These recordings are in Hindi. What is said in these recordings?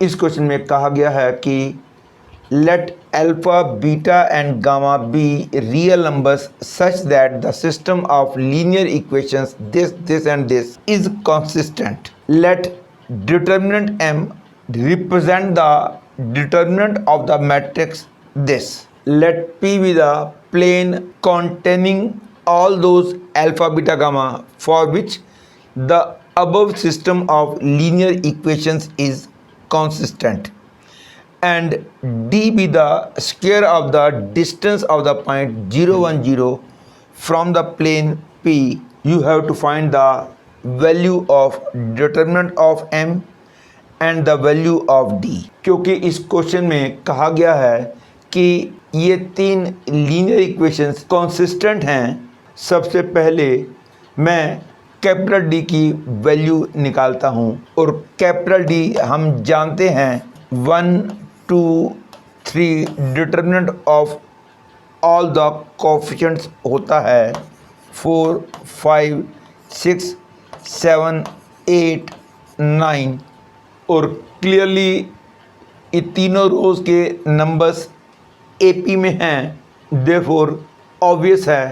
इस क्वेश्चन में कहा गया है कि let alpha beta and gamma be real numbers such that the system of linear equations this and this is consistent. Let determinant m represent the determinant of the matrix this. Let P be the plane containing all those alpha beta gamma for which the above system of linear equations is consistent, and d be the square of the distance of the point 0 1 0 from the plane P. You have to find the value of determinant of m and the value of d. क्योंकि इस क्वेश्चन में कहा गया है कि ये तीन लीनियर इक्वेशंस कॉन्सिस्टेंट हैं, सबसे पहले मैं कैपिटल डी की वैल्यू निकालता हूँ और कैपिटल डी हम जानते हैं 1 2 3 determinant of all the coefficients होता है 4 5 6 7 8 9 और क्लियरली ये तीनों रोज़ के नंबर्स एपी में हैं। देयरफॉर ऑब्वियस है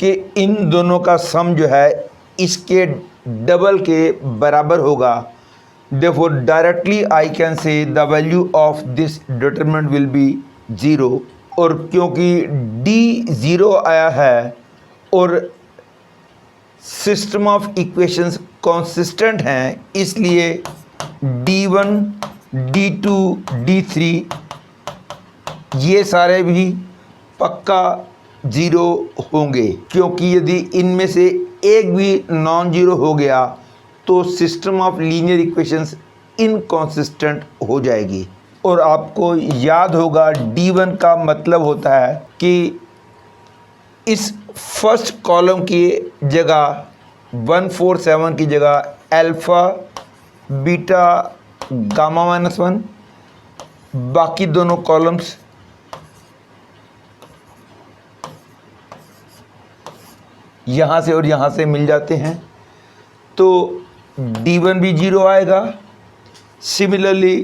कि इन दोनों का सम जो है इसके डबल के बराबर होगा। Therefore directly I can say the value of this determinant will be 0, और क्योंकि d 0 आया है और सिस्टम ऑफ इक्वेशंस consistent हैं, इसलिए d1 d2 d3 ये सारे भी पक्का 0 होंगे, क्योंकि यदि इनमें से एक भी नॉन जीरो हो गया तो system of linear equations inconsistent हो जाएगी। और आपको याद होगा D1 का मतलब होता है कि इस फर्स्ट कॉलम की जगह 147 की जगह अल्फ़ा बीटा गामा -1, बाकी दोनों कॉलम्स यहाँ से और यहाँ से मिल जाते हैं, तो D1 भी 0 आएगा, सिमिलरली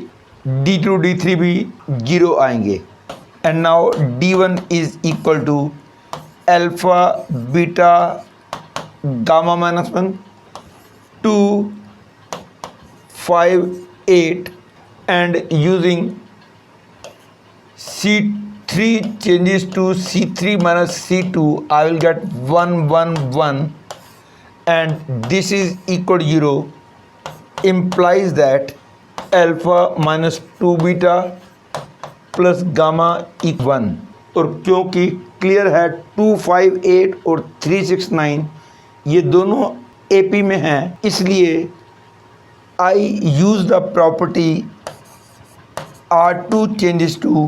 D2 D3 भी 0 आएंगे। And now D1 is equal to alpha beta gamma -1 2 5 8 and using C3 changes to C3 minus C2, I will get 1 1 1, and this is equal to 0, implies that alpha minus 2 beta plus gamma equal 1। और क्योंकि क्लियर है 2 5 8 और 3 6 9 ये दोनों AP में हैं, इसलिए I use the property R2 changes to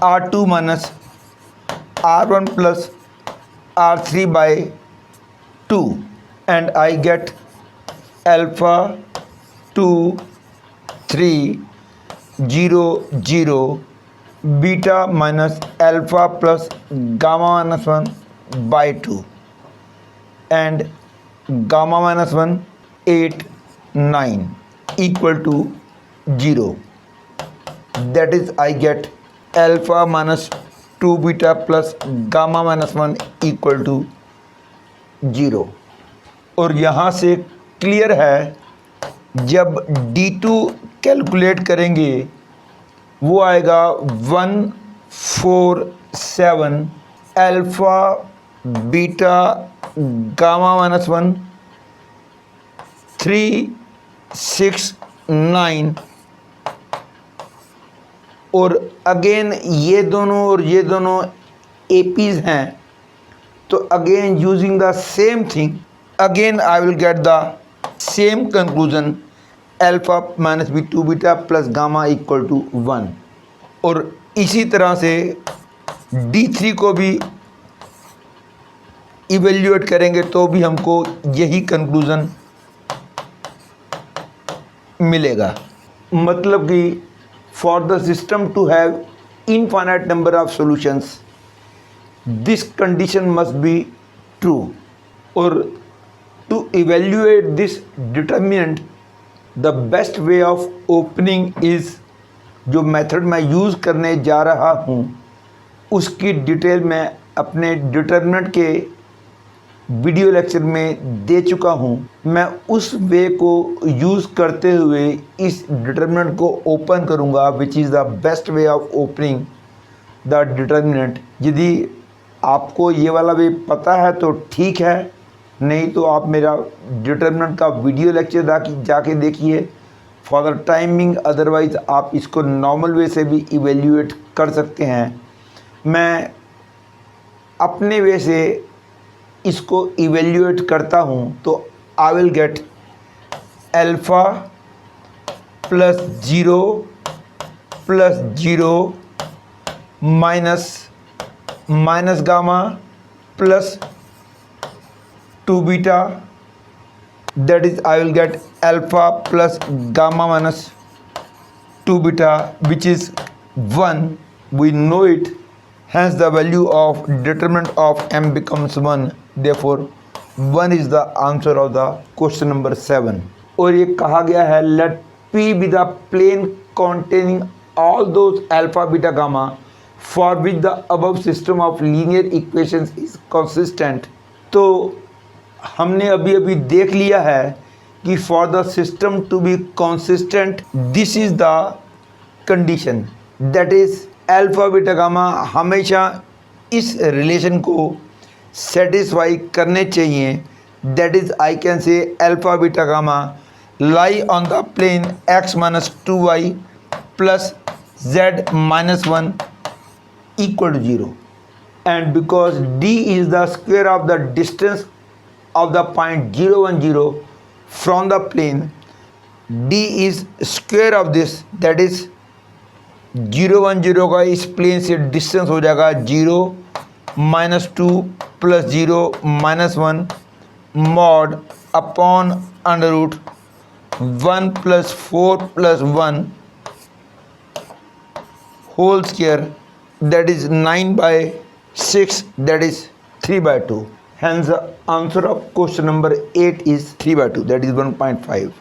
R2 minus R1 plus R3 by 2, and I get alpha 2 3 0 0 beta minus alpha plus gamma -1 by 2 and gamma -1 8 9 equal to 0. That is I get alpha minus 2 beta plus gamma -1 equal to 0। और यहाँ से क्लियर है जब D2 कैलकुलेट करेंगे वो आएगा 1 4 7 अल्फ़ा बीटा गामा -1 3 6 9, और अगेन ये दोनों और ये दोनों APs हैं, तो again using the same thing again I will get the same conclusion alpha minus b 2 beta plus gamma equal to 1। और इसी तरह से D3 को भी इवेल्यूएट करेंगे तो भी हमको यही कंक्लूज़न मिलेगा। मतलब कि for the system to have infinite number of solutions this condition must be true, और to evaluate this determinant the best way of opening is, जो मेथड मैं यूज़ करने जा रहा हूँ उसकी डिटेल मैं अपने डिटर्मिनेंट के वीडियो लेक्चर में दे चुका हूँ। मैं उस वे को यूज़ करते हुए इस डिटर्मिनेंट को ओपन करूँगा, which is the best way of opening the determinant. यदि आपको ये वाला वे पता है तो ठीक है, नहीं तो आप मेरा डिटर्मिनेंट का वीडियो लेक्चर जाके देखिए फॉर द टाइमिंग। अदरवाइज़ आप इसको नॉर्मल वे से भी इवेल्यूएट कर सकते हैं। मैं अपने वे से इसको इवेल्यूएट करता हूँ तो आई will gate alpha plus zero minus gamma plus 2 beta, that is I will get alpha plus gamma minus 2 beta, which is 1. We know it, hence the value of determinant of m becomes 1. Therefore 1 is the answer of the question number 7. और ये कहा गया है let P be the plane containing all those alpha beta gamma for which the above system of linear equations is consistent. तो हमने अभी अभी देख लिया है कि for the system to be consistent this is the condition, that is alpha beta gamma हमेशा इस रिलेशन को सेटिस्फाई करने चाहिए। That is I can say alpha beta gamma lie on the plane x minus 2y plus z minus 1 equal to 0, and because d is the square of the distance of the point 0 1 0 from the plane, d is square of this, that is 0 1 0 का इस प्लेन से डिस्टेंस हो जाएगा 0 minus 2 plus 0 minus 1 mod upon under root 1 plus 4 plus 1 whole square, that is 9 by 6, that is 3 by 2. Hence the answer of question number 8 is 3 by 2, that is 1.5.